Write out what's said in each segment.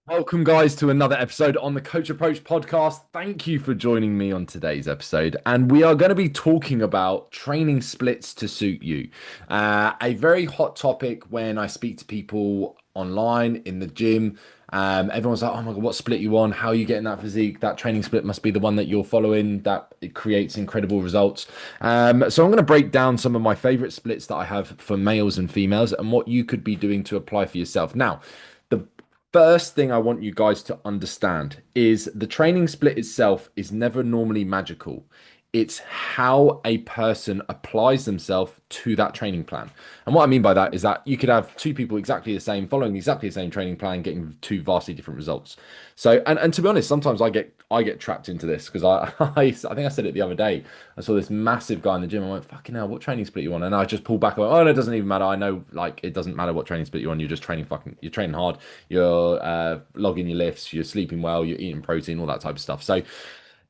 Welcome, guys, to another episode on the Coach Approach podcast. Thank you for joining me on today's episode. And we are going to be talking about training splits to suit you. A very hot topic when I speak to people online in the gym. Everyone's like, oh my God, what split you on? How are you getting that physique? That training split must be the one that you're following, that it creates incredible results. So I'm going to break down some of my favorite splits that I have for males and females and what you could be doing to apply for yourself. Now, the first thing I want you guys to understand is the training split itself is never normally magical. It's how a person applies themselves to that training plan. And what I mean by that is that you could have two people exactly the same, following exactly the same training plan, getting two vastly different results. So, and to be honest, sometimes I get trapped into this because I think I said it the other day. I saw this massive guy in the gym. I went, fucking hell, what training split you on? And I just pulled back. I went, oh, no, it doesn't even matter. I know, like, it doesn't matter what training split you're on. You're just training you're training hard. You're logging your lifts. You're sleeping well. You're eating protein, all that type of stuff. So,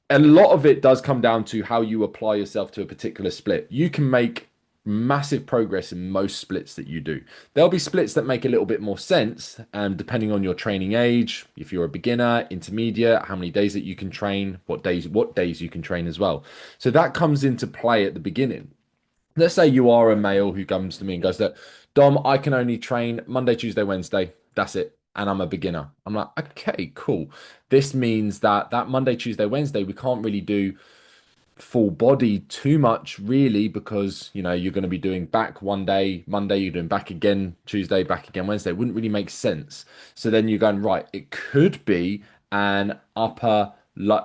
a lot of it does come down to how you apply yourself to a particular split. You can make massive progress in most splits that you do. There'll be splits that make a little bit more sense, depending on your training age, if you're a beginner, intermediate, how many days that you can train, what days you can train as well. So that comes into play at the beginning. Let's say you are a male who comes to me and goes that, Dom, I can only train Monday, Tuesday, Wednesday. That's it. And I'm a beginner. I'm like, okay, cool. This means that Monday, Tuesday, Wednesday, we can't really do full body too much, really, because you're going to be doing back one day, Monday, you're doing back again, Tuesday, back again, Wednesday. It wouldn't really make sense. So then you're going, right, it could be an upper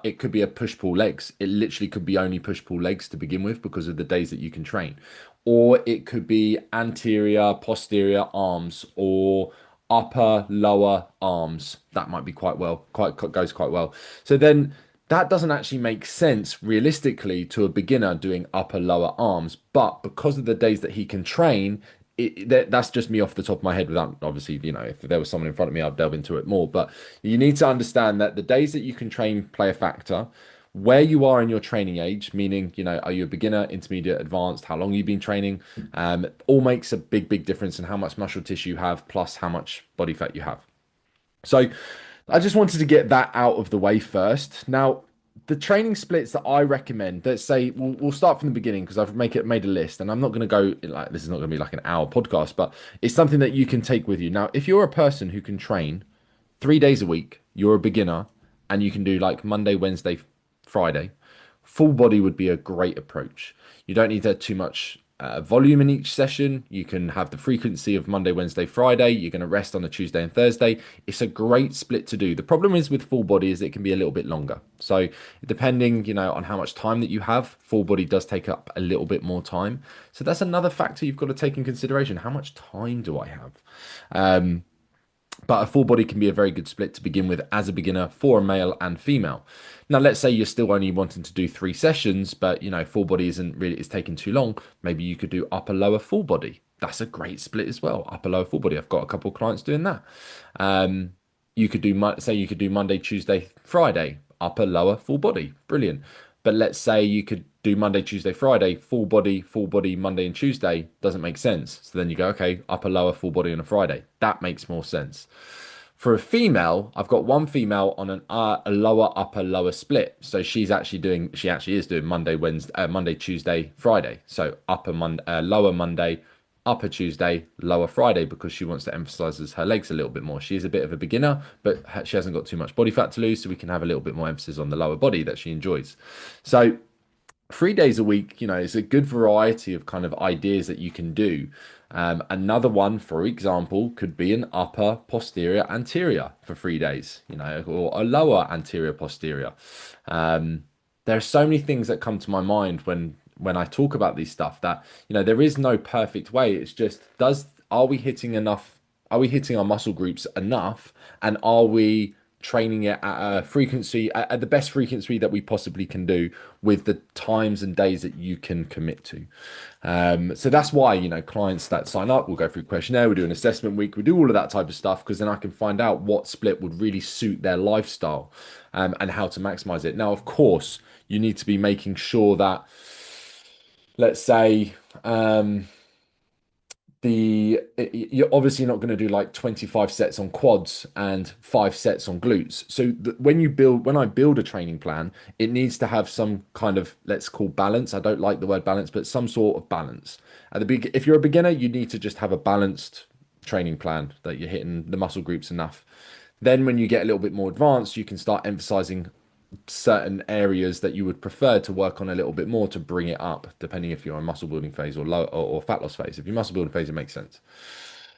it could be a push pull legs. It literally could be only push pull legs to begin with because of the days that you can train. Or it could be anterior, posterior arms, or upper, lower arms. That might be quite goes quite well. So then that doesn't actually make sense realistically to a beginner doing upper, lower arms. But because of the days that he can train, that's just me off the top of my head without obviously, if there was someone in front of me, I'd delve into it more. But you need to understand that the days that you can train play a factor. Where you are in your training age, meaning, are you a beginner, intermediate, advanced, how long you've been training, all makes a big, big difference in how much muscle tissue you have, plus how much body fat you have. So I just wanted to get that out of the way first. Now, the training splits that I recommend, let's say we'll start from the beginning because I've made a list, and I'm not going to go like this is not going to be like an hour podcast, but it's something that you can take with you. Now, if you're a person who can train 3 days a week, you're a beginner, and you can do like Monday, Wednesday, Friday, full body would be a great approach. You don't need to have too much volume in each session. You can have the frequency of Monday, Wednesday, Friday. You're going to rest on a Tuesday and Thursday. It's a great split to do. The problem is with full body is it can be a little bit longer. So depending, on how much time that you have, full body does take up a little bit more time. So that's another factor you've got to take in consideration. How much time do I have? But a full body can be a very good split to begin with as a beginner for a male and female. Now, let's say you're still only wanting to do 3 sessions, but full body isn't really, it's taking too long. Maybe you could do upper lower full body. That's a great split as well. Upper lower full body. I've got a couple of clients doing that. You could do, say, you could do Monday, Tuesday, Friday, upper lower full body. Brilliant. But let's say you could do Monday, Tuesday, Friday, full body, Monday and Tuesday. Doesn't make sense. So then you go, okay, upper, lower, full body on a Friday. That makes more sense. For a female, I've got one female on a lower, upper, lower split. So she actually is doing Monday, Wednesday, Monday, Tuesday, Friday. So lower Monday, upper Tuesday, lower Friday, because she wants to emphasize her legs a little bit more. She is a bit of a beginner, but she hasn't got too much body fat to lose, so we can have a little bit more emphasis on the lower body that she enjoys. So 3 days a week, is a good variety of kind of ideas that you can do. Another one, for example, could be an upper posterior anterior for 3 days, or a lower anterior posterior. There are so many things that come to my mind when I talk about these stuff that, there is no perfect way. It's just, are we hitting enough? Are we hitting our muscle groups enough? And are we training it at a frequency, at the best frequency that we possibly can do with the times and days that you can commit to? So that's why, clients that sign up, we'll go through questionnaire, we do an assessment week, we do all of that type of stuff, because then I can find out what split would really suit their lifestyle, and how to maximize it. Now, of course, you need to be making sure that, let's say, you're obviously not going to do like 25 sets on quads and 5 sets on glutes. So when I build a training plan, it needs to have some kind of, let's call balance. I don't like the word balance, but some sort of balance. If you're a beginner, you need to just have a balanced training plan that you're hitting the muscle groups enough. Then when you get a little bit more advanced, you can start emphasizing certain areas that you would prefer to work on a little bit more to bring it up, depending if you're in muscle building phase or low or fat loss phase. If you're muscle building phase, it makes sense.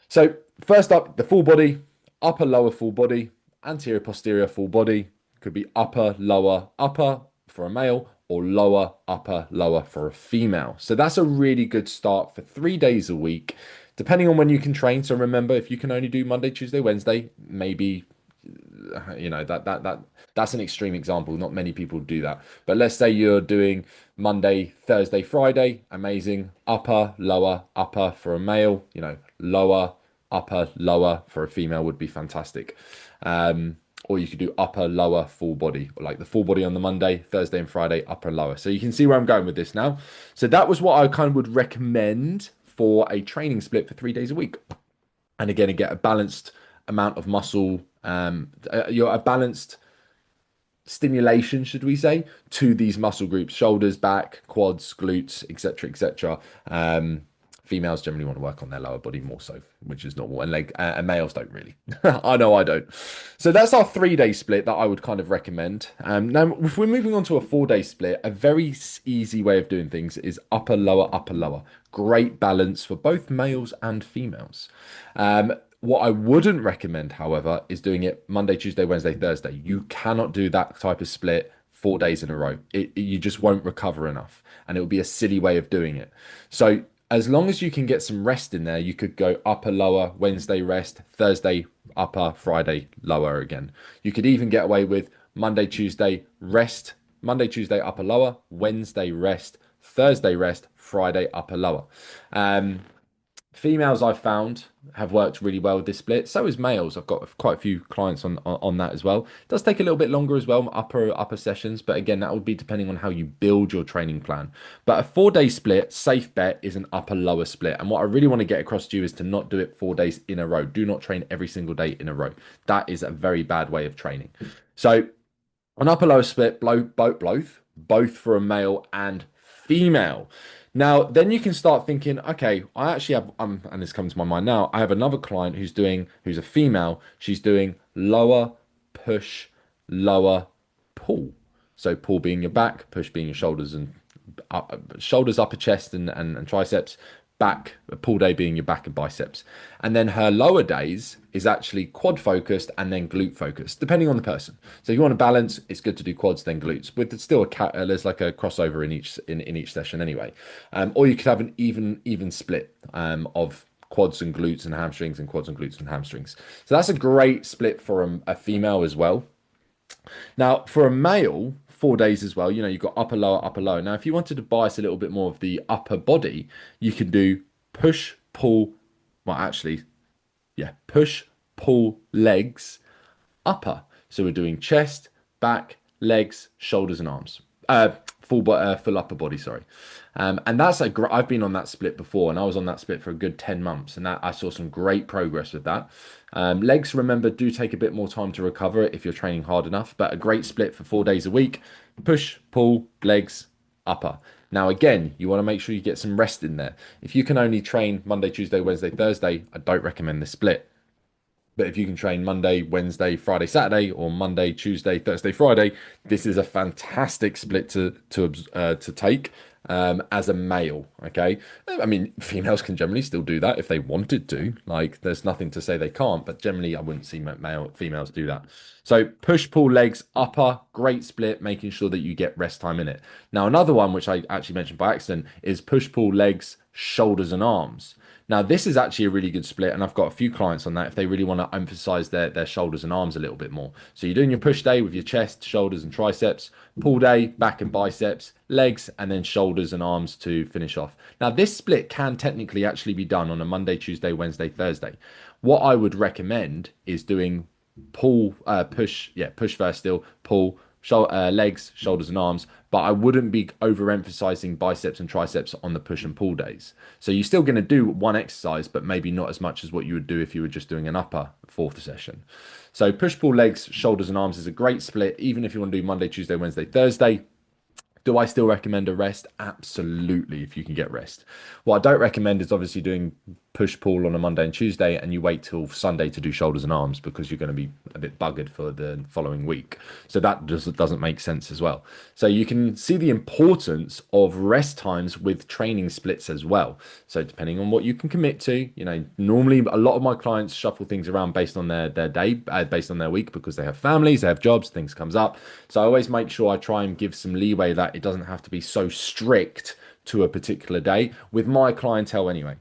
So first up, the full body, upper, lower full body, anterior, posterior full body. Could be upper, lower, upper for a male or lower, upper, lower for a female. So that's a really good start for 3 days a week, depending on when you can train. So remember, if you can only do Monday, Tuesday, Wednesday, maybe that's an extreme example. Not many people do that. But let's say you're doing Monday, Thursday, Friday, amazing. Upper, lower, upper for a male, lower, upper, lower for a female would be fantastic. Or you could do upper, lower, full body, like the full body on the Monday, Thursday and Friday, upper and lower. So you can see where I'm going with this now. So that was what I kind of would recommend for a training split for 3 days a week. And again, get a balanced amount of muscle, a balanced stimulation, should we say, to these muscle groups: shoulders, back, quads, glutes, etc., etc. Females generally want to work on their lower body more so, which is normal, and males don't really. I know I don't. So that's our 3 day split that I would kind of recommend. Now, if we're moving on to a 4 day split, a very easy way of doing things is upper, lower, upper, lower. Great balance for both males and females. What I wouldn't recommend, however, is doing it Monday, Tuesday, Wednesday, Thursday. You cannot do that type of split 4 days in a row. You just won't recover enough, and it will be a silly way of doing it. So as long as you can get some rest in there, you could go upper, lower, Wednesday rest, Thursday upper, Friday lower again. You could even get away with Monday, Tuesday rest, Monday, Tuesday upper, lower, Wednesday rest, Thursday rest, Friday upper, lower. Females I've found have worked really well with this split. So is males. I've got quite a few clients on that as well. It does take a little bit longer as well, upper sessions, but again, that would be depending on how you build your training plan. But a 4 day split, safe bet, is an upper lower split. And what I really want to get across to you is to not do it 4 days in a row. Do not train every single day in a row. That is a very bad way of training. So an upper lower split, both for a male and female. Now, then you can start thinking, okay, I actually have, and this comes to my mind now, I have another client who's a female. She's doing lower push, lower pull. So pull being your back, push being your shoulders and shoulders, upper chest and triceps, back, pull day being your back and biceps. And then her lower days is actually quad focused and then glute focused, depending on the person. So if you want to balance, it's good to do quads then glutes, but still there's like a crossover in each session anyway. Or you could have an even split of quads and glutes and hamstrings and quads and glutes and hamstrings. So that's a great split for a female as well. Now, for a male, 4 days as well, you've got upper, lower, upper, lower. Now, if you wanted to bias a little bit more of the upper body, you can do push, pull, well, actually, yeah, push, pull, legs, upper. So we're doing chest, back, legs, shoulders, and arms. Full upper body, sorry. And that's I've been on that split before, and I was on that split for a good 10 months, and that I saw some great progress with that. Legs, remember, do take a bit more time to recover it if you're training hard enough, but a great split for 4 days a week. Push, pull, legs, upper. Now, again, you want to make sure you get some rest in there. If you can only train Monday, Tuesday, Wednesday, Thursday, I don't recommend this split. But if you can train Monday, Wednesday, Friday, Saturday, or Monday, Tuesday, Thursday, Friday, this is a fantastic split to take as a male. Okay, I mean, females can generally still do that if they wanted to. Like, there's nothing to say they can't, but generally, I wouldn't see females do that. So push, pull, legs, upper, great split, making sure that you get rest time in it. Now, another one which I actually mentioned by accident is push, pull, legs, shoulders, and arms. Now, this is actually a really good split, and I've got a few clients on that if they really want to emphasize their shoulders and arms a little bit more. So you're doing your push day with your chest, shoulders, and triceps, pull day, back and biceps, legs, and then shoulders and arms to finish off. Now, this split can technically actually be done on a Monday, Tuesday, Wednesday, Thursday. What I would recommend is doing push first still, pull, legs, shoulders, and arms, but I wouldn't be overemphasizing biceps and triceps on the push and pull days. So you're still going to do one exercise, but maybe not as much as what you would do if you were just doing an upper fourth session. So push, pull, legs, shoulders, and arms is a great split, even if you want to do Monday, Tuesday, Wednesday, Thursday. Do I still recommend a rest? Absolutely, if you can get rest. What I don't recommend is obviously doing push pull on a Monday and Tuesday and you wait till Sunday to do shoulders and arms because you're going to be a bit buggered for the following week. So that just doesn't make sense as well. So you can see the importance of rest times with training splits as well. So depending on what you can commit to, normally a lot of my clients shuffle things around based on their day, based on their week because they have families, they have jobs, things comes up. So I always make sure I try and give some leeway that it doesn't have to be so strict to a particular day with my clientele anyway.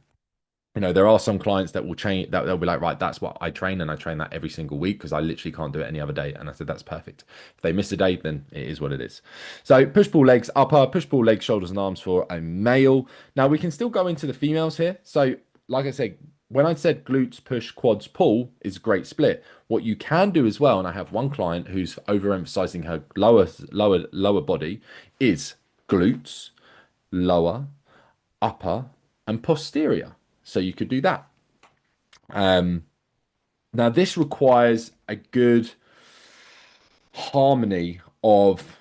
There are some clients that will change that they'll be like, right, that's what I train, and I train that every single week because I literally can't do it any other day. And I said, that's perfect. If they miss a day, then it is what it is. So push pull legs upper, push pull legs, shoulders and arms for a male. Now we can still go into the females here. So like I said, when I said glutes, push, quads, pull is a great split. What you can do as well, and I have one client who's overemphasizing her lower body, is glutes, lower, upper, and posterior. So you could do that. Now this requires a good harmony of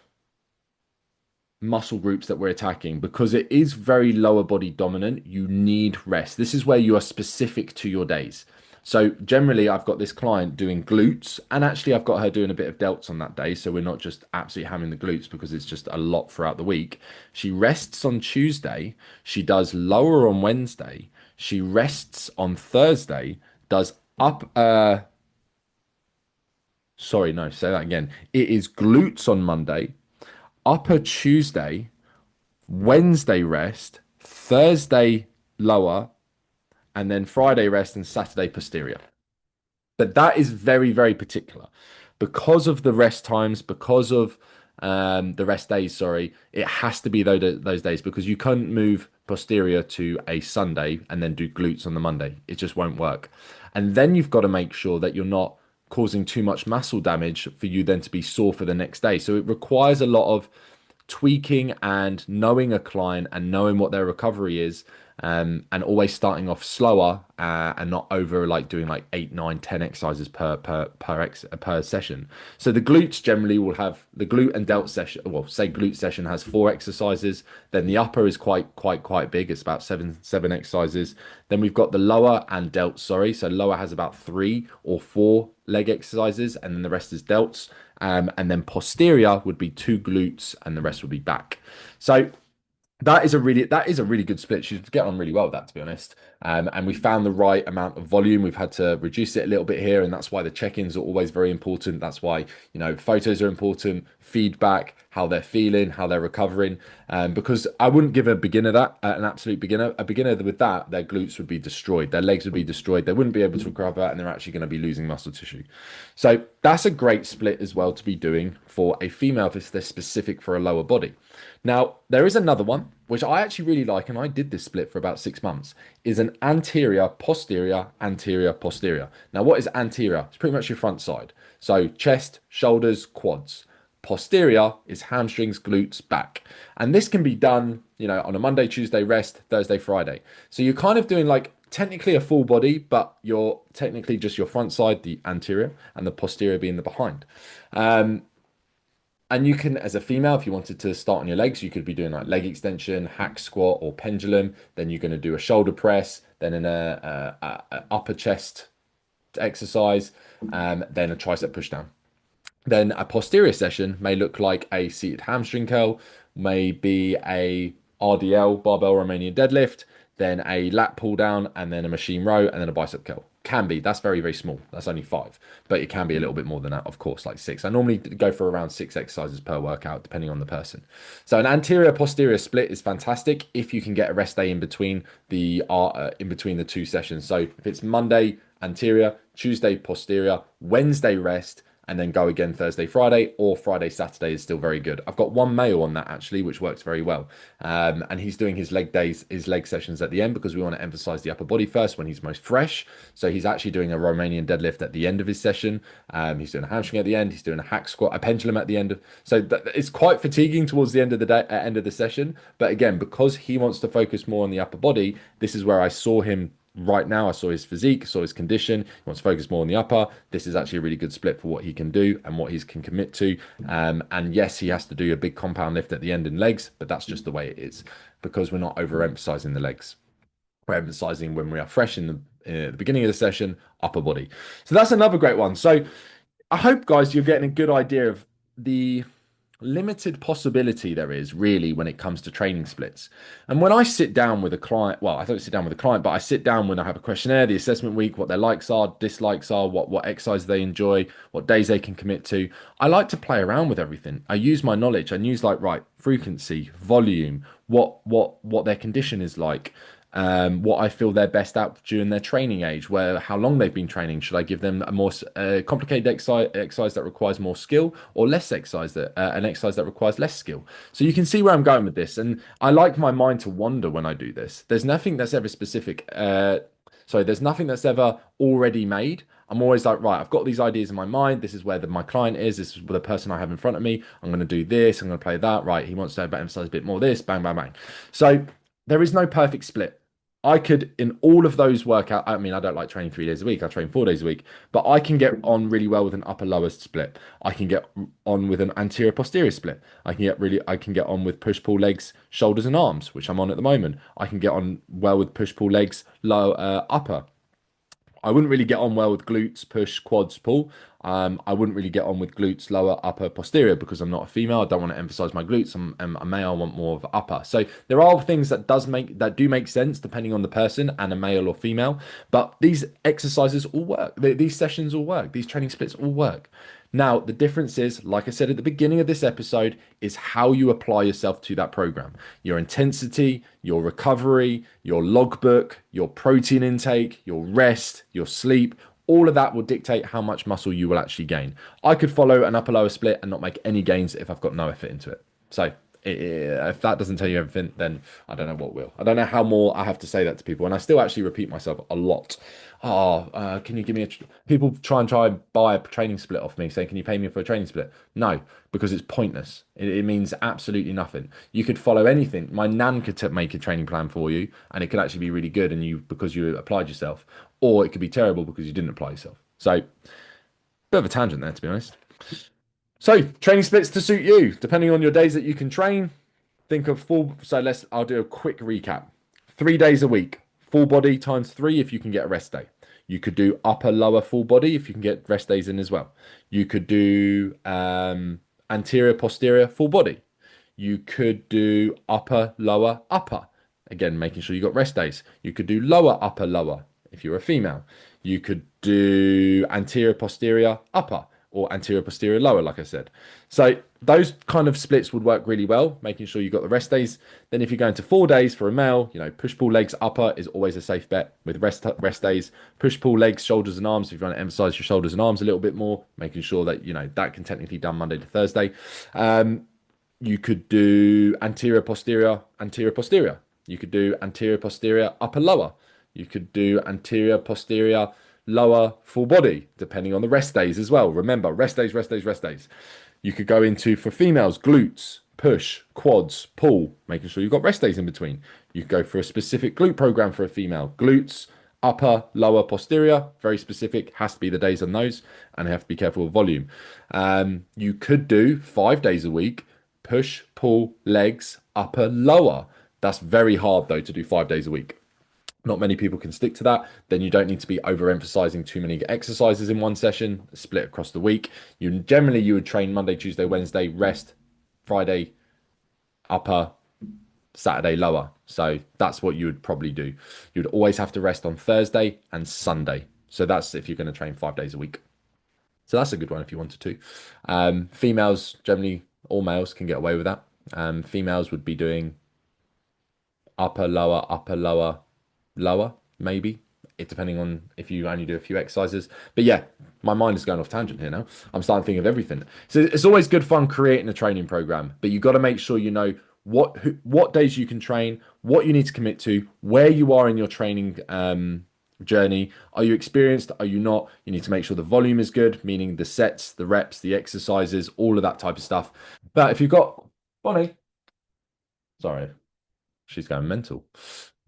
muscle groups that we're attacking because it is very lower body dominant. You need rest. This is where you are specific to your days. So generally I've got this client doing glutes and actually I've got her doing a bit of delts on that day. So we're not just absolutely hammering the glutes because it's just a lot throughout the week. She rests on Tuesday. She does lower on Wednesday. She rests on Thursday, does up, sorry, no, say that again. It is glutes on Monday, upper Tuesday, Wednesday rest, Thursday lower, and then Friday rest and Saturday posterior. But that is very, very particular because of the rest times, because of the rest days, sorry, it has to be those days because you couldn't move posterior to a Sunday and then do glutes on the Monday. It just won't work. And then you've got to make sure that you're not causing too much muscle damage for you then to be sore for the next day. So it requires a lot of tweaking and knowing a client and knowing what their recovery is, and always starting off slower and not over like doing like 8, 9, 10 exercises per session. So the glutes generally will have the glute and delt session. Well, say glute session has 4 exercises. Then the upper is quite big. It's about seven exercises. Then we've got the lower and delts. Sorry, so lower has about 3 or 4 leg exercises, and then the rest is delts. And then posterior would be 2 glutes, and the rest would be back. So that is a really good split. She's getting on really well with that, to be honest. And we found the right amount of volume. We've had to reduce it a little bit here, and that's why the check-ins are always very important. That's why, photos are important, feedback, how they're feeling, how they're recovering. Because I wouldn't give a beginner an absolute beginner. A beginner with that, their glutes would be destroyed, their legs would be destroyed, they wouldn't be able to recover, and they're actually going to be losing muscle tissue. So that's a great split as well to be doing for a female if they're specific for a lower body. Now, there is another one, which I actually really like, and I did this split for about 6 months, is an anterior, posterior, anterior, posterior. Now, what is anterior? It's pretty much your front side. So chest, shoulders, quads. Posterior is hamstrings, glutes, back. And this can be done, on a Monday, Tuesday rest, Thursday, Friday. So you're kind of doing like technically a full body, but you're technically just your front side, the anterior, and the posterior being the behind. And you can, as a female, if you wanted to start on your legs, you could be doing like leg extension, hack squat, or pendulum. Then you're going to do a shoulder press, then a upper chest exercise, then a tricep push down. Then a posterior session may look like a seated hamstring curl, maybe a RDL, barbell Romanian deadlift, then a lat pull down, and then a machine row, and then a bicep curl. Can be. That's very, very small. That's only 5. But it can be a little bit more than that, of course, like 6. I normally go for around 6 exercises per workout, depending on the person. So an anterior-posterior split is fantastic if you can get a rest day in between the 2 sessions. So if it's Monday, anterior, Tuesday, posterior, Wednesday rest, and then go again Thursday, Friday, or Friday, Saturday is still very good. I've got one male on that actually, which works very well. And he's doing his leg days, his leg sessions at the end because we want to emphasize the upper body first when he's most fresh. So he's actually doing a Romanian deadlift at the end of his session. He's doing a hamstring at the end. He's doing a hack squat, a pendulum at the end. It's quite fatiguing towards the end of the day, end of the session. But again, because he wants to focus more on the upper body, this is where I saw him right now. I saw his physique, saw his condition. He wants to focus more on the upper. This is actually a really good split for what he can do and what he can commit to. And yes, he has to do a big compound lift at the end in legs, but that's just the way it is because we're not overemphasizing the legs. We're emphasizing when we are fresh in the beginning of the session, upper body. So that's another great one. So I hope, guys, you're getting a good idea of the limited possibility there is really when it comes to training splits. And when I sit down with a client, well, I don't sit down with a client, but I sit down when I have a questionnaire, the assessment week, what their likes are, dislikes are, what exercise they enjoy, what days they can commit to. I like to play around with everything. I use my knowledge. I use like, right, frequency, volume, what their condition is like, what I feel they're best at during their training age, where how long they've been training. Should I give them a more complicated exercise that requires more skill, or less exercise that an exercise that requires less skill? So you can see where I'm going with this, and I like my mind to wander when I do this. There's nothing that's ever specific. There's nothing that's ever already made. I'm always like, right, I've got these ideas in my mind. This is where my client is. This is the person I have in front of me. I'm going to do this. I'm going to play that. Right. He wants to emphasize a bit more this. Bang, bang, bang. So there is no perfect split. I could, in all of those workout, I mean, I don't like training 3 days a week. I train 4 days a week, but I can get on really well with an upper lower split. I can get on with an anterior posterior split. I can get on with push pull legs, shoulders and arms, which I'm on at the moment. I can get on well with push pull legs, low upper. I wouldn't really get on well with glutes, push, quads, pull. I wouldn't really get on with glutes, lower, upper, posterior because I'm not a female. I don't want to emphasize my glutes. I'm a male. I want more of upper. So there are things that do make sense depending on the person and a male or female. But these exercises all work. These sessions all work. These training splits all work. Now, the difference is, like I said at the beginning of this episode, is how you apply yourself to that program. Your intensity, your recovery, your logbook, your protein intake, your rest, your sleep, all of that will dictate how much muscle you will actually gain. I could follow an upper lower split and not make any gains if I've got no effort into it. So if that doesn't tell you everything, then I don't know what will. I don't know how more I have to say that to people. And I still actually repeat myself a lot. Can you give me people try and buy a training split off me saying, can you pay me for a training split? No, because it's pointless. It means absolutely nothing. You could follow anything. My nan could make a training plan for you and it could actually be really good because you applied yourself, or it could be terrible because you didn't apply yourself. So bit of a tangent there, to be honest. So training splits to suit you, depending on your days that you can train. Think of full. I'll do a quick recap. 3 days a week, full body times three if you can get a rest day. You could do upper, lower, full body if you can get rest days in as well. You could do anterior, posterior, full body. You could do upper, lower, upper. Again, making sure you got rest days. You could do lower, upper, lower if you're a female. You could do anterior, posterior, upper, or anterior, posterior, lower, like I said. So those kind of splits would work really well, making sure you got the rest days. Then if you're going to 4 days for a male, push pull legs upper is always a safe bet with rest days. Push pull legs, shoulders and arms. If you want to emphasize your shoulders and arms a little bit more, making sure that that can technically be done Monday to Thursday. You could do anterior, posterior, anterior, posterior. You could do anterior, posterior, upper, lower. You could do anterior, posterior, lower, full body, depending on the rest days as well. Remember, rest days, rest days, rest days. You could go into, for females, glutes, push, quads, pull, making sure you've got rest days in between. You could go for a specific glute program for a female. Glutes, upper, lower, posterior, very specific, has to be the days on those, and you have to be careful with volume. You could do 5 days a week, push, pull, legs, upper, lower. That's very hard, though, to do 5 days a week. Not many people can stick to that. Then you don't need to be overemphasizing too many exercises in one session, split across the week. You would train Monday, Tuesday, Wednesday, rest, Friday, upper, Saturday, lower. So that's what you would probably do. You'd always have to rest on Thursday and Sunday. So that's if you're going to train 5 days a week. So that's a good one if you wanted to. Females, generally, all males can get away with that. Females would be doing upper, lower, lower, maybe. it depending on if you only do a few exercises. But yeah, my mind is going off tangent here now. I'm starting to think of everything. So it's always good fun creating a training program, but you got to make sure you know what days you can train, what you need to commit to, where you are in your training journey. Are you experienced? Are you not? You need to make sure the volume is good, meaning the sets, the reps, the exercises, all of that type of stuff. But if you've got Bonnie, sorry, she's going mental.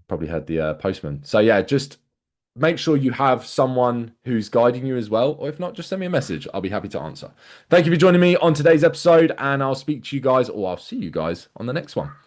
Probably had the postman. So yeah, just make sure you have someone who's guiding you as well, or if not, just send me a message. I'll be happy to answer. Thank you for joining me on today's episode, and I'll speak to you guys, or I'll see you guys on the next one.